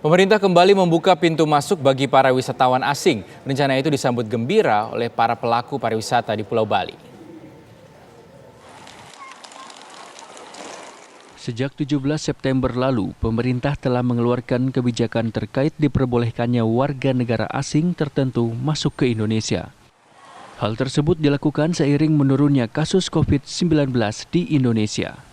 Pemerintah kembali membuka pintu masuk bagi para wisatawan asing. Rencana itu disambut gembira oleh para pelaku pariwisata di Pulau Bali. Sejak 17 September lalu, pemerintah telah mengeluarkan kebijakan terkait diperbolehkannya warga negara asing tertentu masuk ke Indonesia. Hal tersebut dilakukan seiring menurunnya kasus COVID-19 di Indonesia.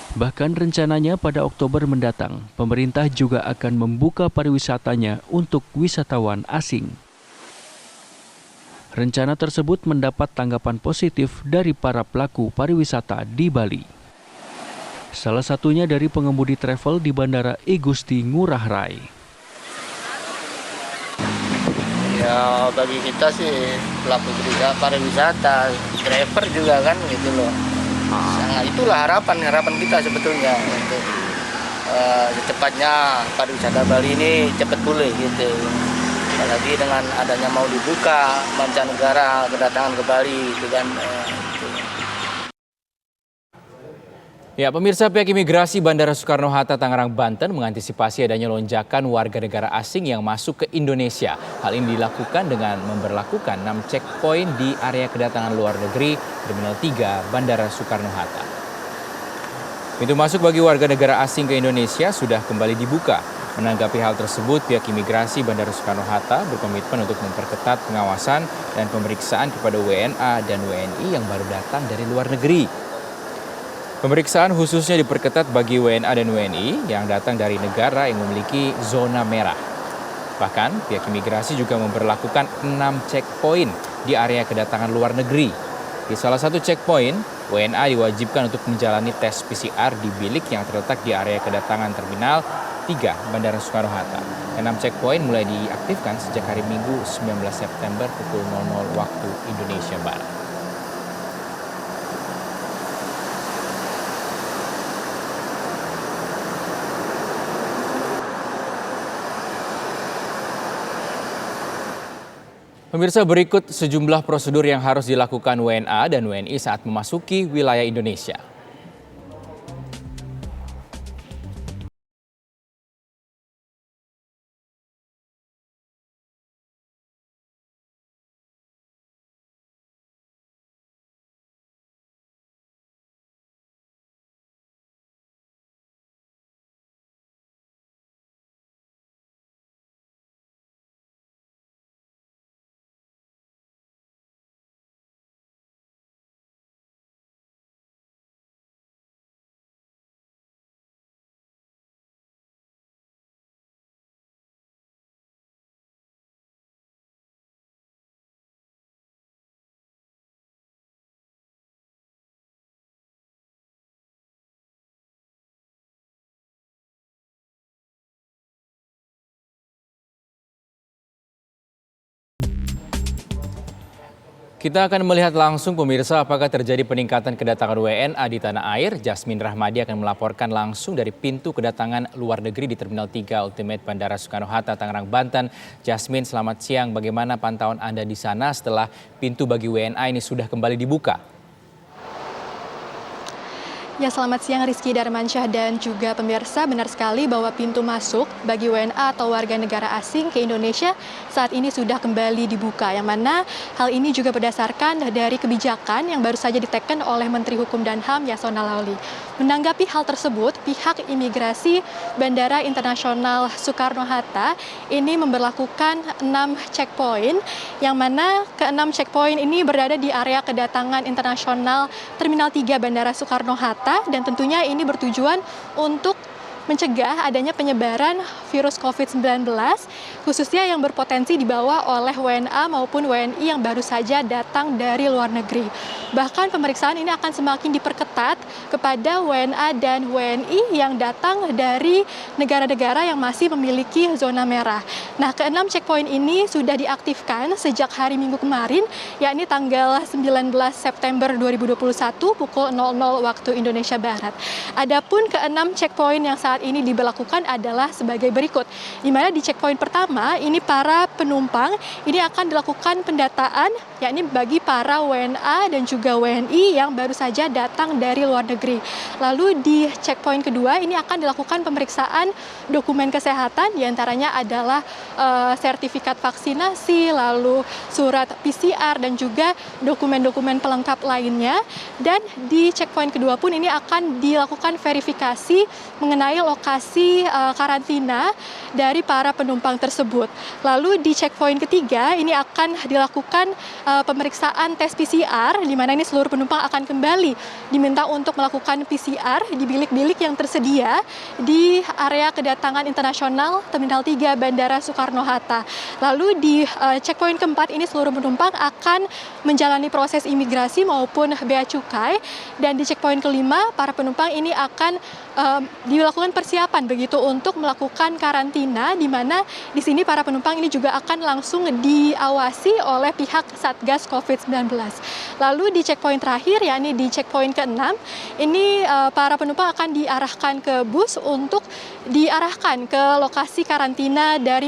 Bahkan rencananya pada Oktober mendatang, pemerintah juga akan membuka pariwisatanya untuk wisatawan asing. Rencana tersebut mendapat tanggapan positif dari para pelaku pariwisata di Bali. Salah satunya dari pengemudi travel di Bandara I Gusti Ngurah Rai. Ya bagi kita sih pelaku pariwisata, driver juga kan gitu loh. Nah, itulah harapan kita sebetulnya untuk secepatnya pariwisata Bali ini cepat pulih gitu. Apalagi dengan adanya mau dibuka mancanegara kedatangan ke Bali itu kan. Ya, pemirsa, pihak imigrasi Bandara Soekarno-Hatta Tangerang, Banten mengantisipasi adanya lonjakan warga negara asing yang masuk ke Indonesia. Hal ini dilakukan dengan memberlakukan 6 checkpoint di area kedatangan luar negeri Terminal 3 Bandara Soekarno-Hatta. Pintu masuk bagi warga negara asing ke Indonesia sudah kembali dibuka. Menanggapi hal tersebut, pihak imigrasi Bandara Soekarno-Hatta berkomitmen untuk memperketat pengawasan dan pemeriksaan kepada WNA dan WNI yang baru datang dari luar negeri. Pemeriksaan khususnya diperketat bagi WNA dan WNI yang datang dari negara yang memiliki zona merah. Bahkan pihak imigrasi juga memberlakukan 6 checkpoint di area kedatangan luar negeri. Di salah satu checkpoint, WNA diwajibkan untuk menjalani tes PCR di bilik yang terletak di area kedatangan Terminal 3 Bandara Soekarno-Hatta. 6 checkpoint mulai diaktifkan sejak hari Minggu 19 September pukul 00 waktu Indonesia Barat. Pemirsa, berikut sejumlah prosedur yang harus dilakukan WNA dan WNI saat memasuki wilayah Indonesia. Kita akan melihat langsung, pemirsa, apakah terjadi peningkatan kedatangan WNA di tanah air. Jasmine Rahmadi akan melaporkan langsung dari pintu kedatangan luar negeri di Terminal 3 Ultimate Bandara Soekarno-Hatta, Tangerang, Banten. Jasmine, selamat siang. Bagaimana pantauan Anda di sana setelah pintu bagi WNA ini sudah kembali dibuka? Ya, selamat siang Rizky Darmansyah dan juga pemirsa. Benar sekali bahwa pintu masuk bagi WNA atau warga negara asing ke Indonesia saat ini sudah kembali dibuka. Yang mana hal ini juga berdasarkan dari kebijakan yang baru saja diteken oleh Menteri Hukum dan HAM Yasona Laoly. Menanggapi hal tersebut, pihak imigrasi Bandara Internasional Soekarno-Hatta ini memberlakukan 6 checkpoint, yang mana ke-6 checkpoint ini berada di area kedatangan internasional Terminal 3 Bandara Soekarno-Hatta. Dan tentunya ini bertujuan untuk mencegah adanya penyebaran virus COVID-19, khususnya yang berpotensi dibawa oleh WNA maupun WNI yang baru saja datang dari luar negeri. Bahkan pemeriksaan ini akan semakin diperketat kepada WNA dan WNI yang datang dari negara-negara yang masih memiliki zona merah. Nah, ke-6 checkpoint ini sudah diaktifkan sejak hari Minggu kemarin, yakni tanggal 19 September 2021 pukul 00 waktu Indonesia Barat. Adapun ke-6 checkpoint yang saat saat ini diberlakukan adalah sebagai berikut. Di mana di checkpoint pertama ini para penumpang ini akan dilakukan pendataan yakni bagi para WNA dan juga WNI yang baru saja datang dari luar negeri. Lalu di checkpoint kedua ini akan dilakukan pemeriksaan dokumen kesehatan, diantaranya adalah sertifikat vaksinasi, lalu surat PCR dan juga dokumen-dokumen pelengkap lainnya. Dan di checkpoint kedua pun ini akan dilakukan verifikasi mengenai lokasi karantina dari para penumpang tersebut. Lalu di checkpoint ketiga ini akan dilakukan pemeriksaan tes PCR, di mana ini seluruh penumpang akan kembali diminta untuk melakukan PCR di bilik-bilik yang tersedia di area kedatangan internasional Terminal 3 Bandara Soekarno-Hatta. Lalu di checkpoint keempat ini seluruh penumpang akan menjalani proses imigrasi maupun bea cukai, dan di checkpoint kelima para penumpang ini akan dilakukan persiapan begitu untuk melakukan karantina, di mana di sini para penumpang ini juga akan langsung diawasi oleh pihak Satgas COVID-19. Lalu di checkpoint terakhir yakni di checkpoint ke-6 ini para penumpang akan diarahkan ke bus untuk diarahkan ke lokasi karantina dari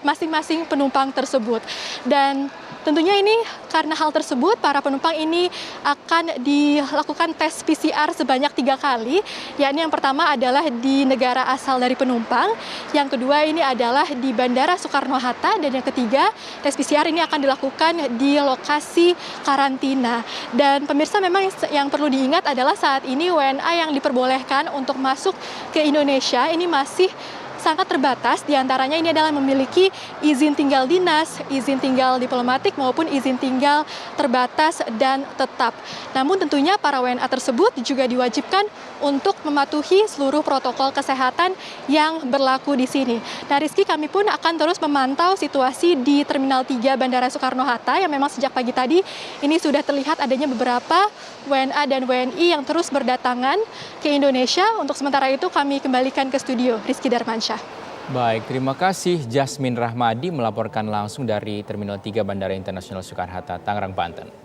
masing-masing penumpang tersebut. Dan tentunya ini karena hal tersebut para penumpang ini akan dilakukan tes PCR sebanyak 3 kali, yakni yang pertama adalah di negara asal dari penumpang, yang kedua ini adalah di Bandara Soekarno-Hatta, dan yang ketiga tes PCR ini akan dilakukan di lokasi karantina. Dan pemirsa, memang yang perlu diingat adalah saat ini WNA yang diperbolehkan untuk masuk ke Indonesia ini masih sangat terbatas, diantaranya ini adalah memiliki izin tinggal dinas, izin tinggal diplomatik maupun izin tinggal terbatas dan tetap. Namun tentunya para WNA tersebut juga diwajibkan untuk mematuhi seluruh protokol kesehatan yang berlaku di sini. Nah Rizky, kami pun akan terus memantau situasi di Terminal 3 Bandara Soekarno-Hatta yang memang sejak pagi tadi ini sudah terlihat adanya beberapa WNA dan WNI yang terus berdatangan ke Indonesia. Untuk sementara itu kami kembalikan ke studio. Rizky Darmansyah. Baik, terima kasih Jasmine Rahmadi melaporkan langsung dari Terminal 3 Bandara Internasional Soekarno-Hatta, Tangerang, Banten.